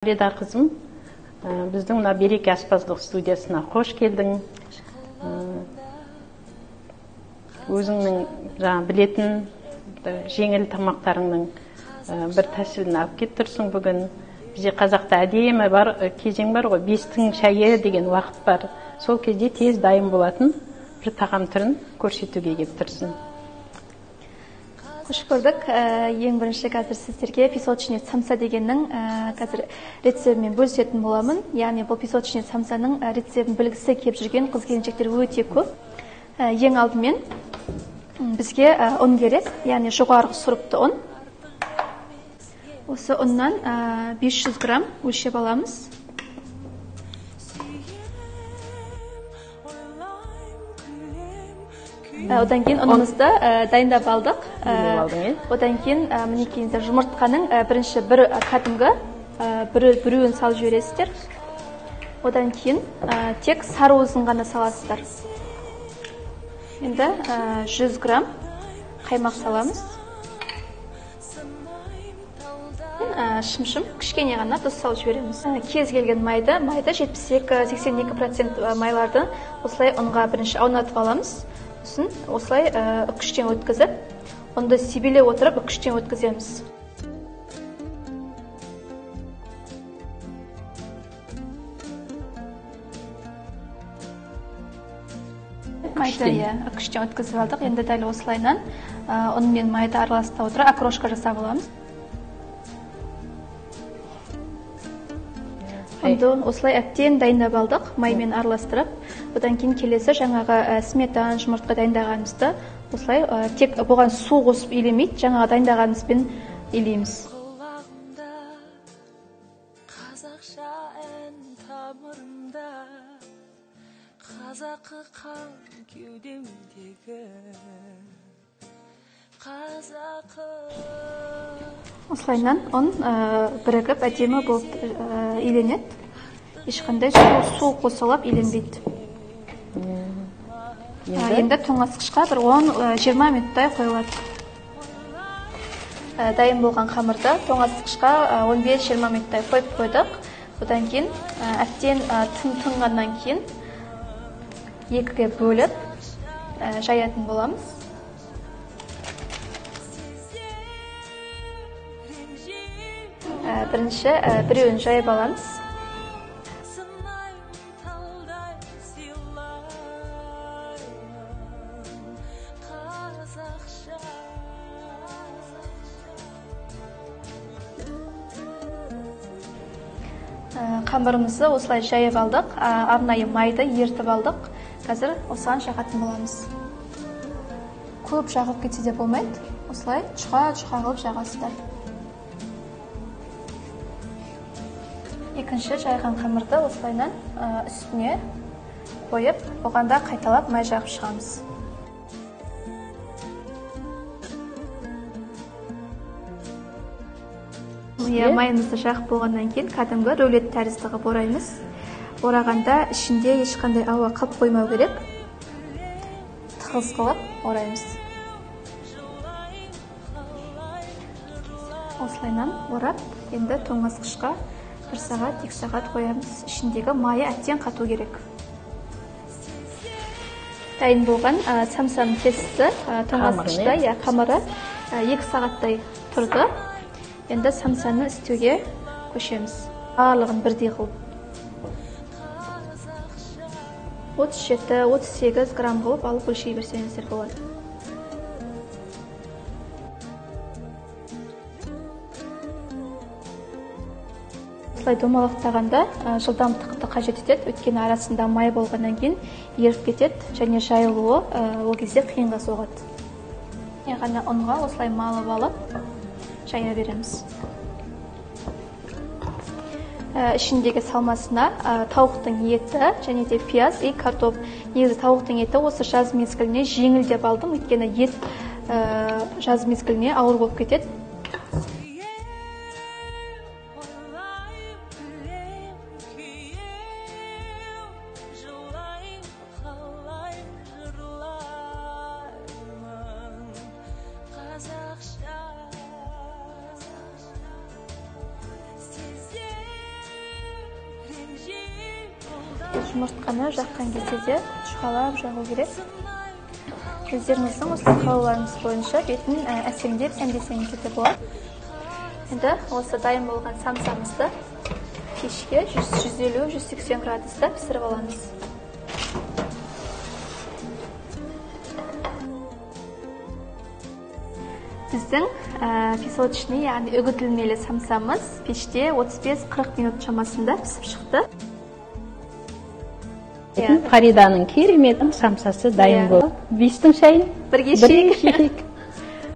Реда қызым, біздің мына Береке аспаздық студиясына қош келдің. Өзіңнің жаңа білетін жеңіл тамақтарыңның бір тәсілін алып келіп тұрсың бүгін. Бізде қазақта әдемі бар кезең бар ғой, бестің шайы деген уақыт бар. Сол кезде тез дайын болатын бір тағам түрін көрсетуге келіп тұрсың. Қош көрдік. Ең бірінші қазір сіздерге песочный самса дегеннің қазір рецебімен бөлісетін боламын. Яғни бұл песочный самсаның рецебін білгісі келіп жүрген қыз-келіншектер өте көп. Ең алдымен бізге ұн керек, яғни жоғарғы сұрыпты ұн. Осы ұннан 500 грамм өлшеп аламыз. Одан кейін ұнымызды дайындап алдық. Одан кейін мінекейіңіздер жұмыртқаның бірінші бір кәдімгі біреуін салып жібересіздер. Одан кейін тек сары уызын ғана саласыздар. Енді 100 грамм қаймақ саламыз. Шым-шым кішкене ғана тұз салып жібереміз. Кез келген майды 72-82% майларды осылай ұнға бірінші аунатып аламыз. Осылай үккіштен өткізіп, ұнды себелеп отырып үккіштен өткіземіз. Майды үккіштен өткізіп алдық. Енді дәл осылайнан ұн мен майды араласта отырып окрошка жасап аламыз. Ұнды осылай әптен дайындап алдық, маймен араластырып. Одан кейін келесі жаңағы сметан, жұмыртқа дайындағанымызды осылай тек бұған су қосып илемейді, жаңағы дайындағанымызбен илейміз. Осылайнан ұн бірігіп әдемі болып иленеді. Ешқандай су қосылып иленбейді. Енді тоңазытқышқа бір 10-20 минуттай қойылады. Дайын болған қамырды тоңазытқышқа 15-20 минуттай қойып қойдық. Одан кейін әптен тыңғаннан кейін екіге бөліп жаятын боламыз. Бірінші біреуін жайып аламыз. Қамырымызды осылай жайып алдық, арнайы майды ертіп алдық. Қазір осыған жағатын боламыз. Көп жағып кетсе де болмайды. Осылай чұқа қылып жағасыздар. Екінші жайған қамырды осылайнан үстіне қойып, оғанда қайталап май жағып шығамыз. Майымызды жағып болғаннан кейін кәдімгі рулет тәрізді ғып ораймыз. Орағанда ішінде ешқандай ауа қалып қоймау керек. Тығыз қылып ораймыз. Осылайнан орап, енді тоңазытқышқа 1 сағат, 2 сағат қоямыз. Ішіндегі майы әттен қату керек. Дайын болған самсаның тестісі тоңазытқышта қамыры 2 сағаттай тұрды. Енді самсаны істеуге көшеміз. Барлығын бірдей қылып. 37-38 грамм қылып алып өлшей берсеңіздер болады. Осылай домалақтағанда жылдамдықты қажет етеді. Өйткені арасында май болғаннан кейін еріп кетеді және жайылуы ол кезде қиынға соғады. Ғана ұнға осылай малып алып жая береміз. Ішіндегі салмасына тауықтың еті және де пияз и картоп. Негізі тауықтың еті осы жаз мезгіліне жеңіл деп алдым. Өйткені ет жаз мезгіліне ауыр болып кетеді. жұмыртқаны жаққан кезде де шұқалап жағу керек. Өздеріңіздің осы қалауларыңыз бойынша бетін әсемдеп сәндесеңіз де болады. Енді осы дайын болған самсамызды пешке 150-180 градуста пісіріп аламыз. Біздің песочный, яғни үгітілмелі самсамыз пеште 35-40 минут шамасында пісіп шықты. Фариданың керемет самсасы дайын болды. Бестің шайын бірге ішейік.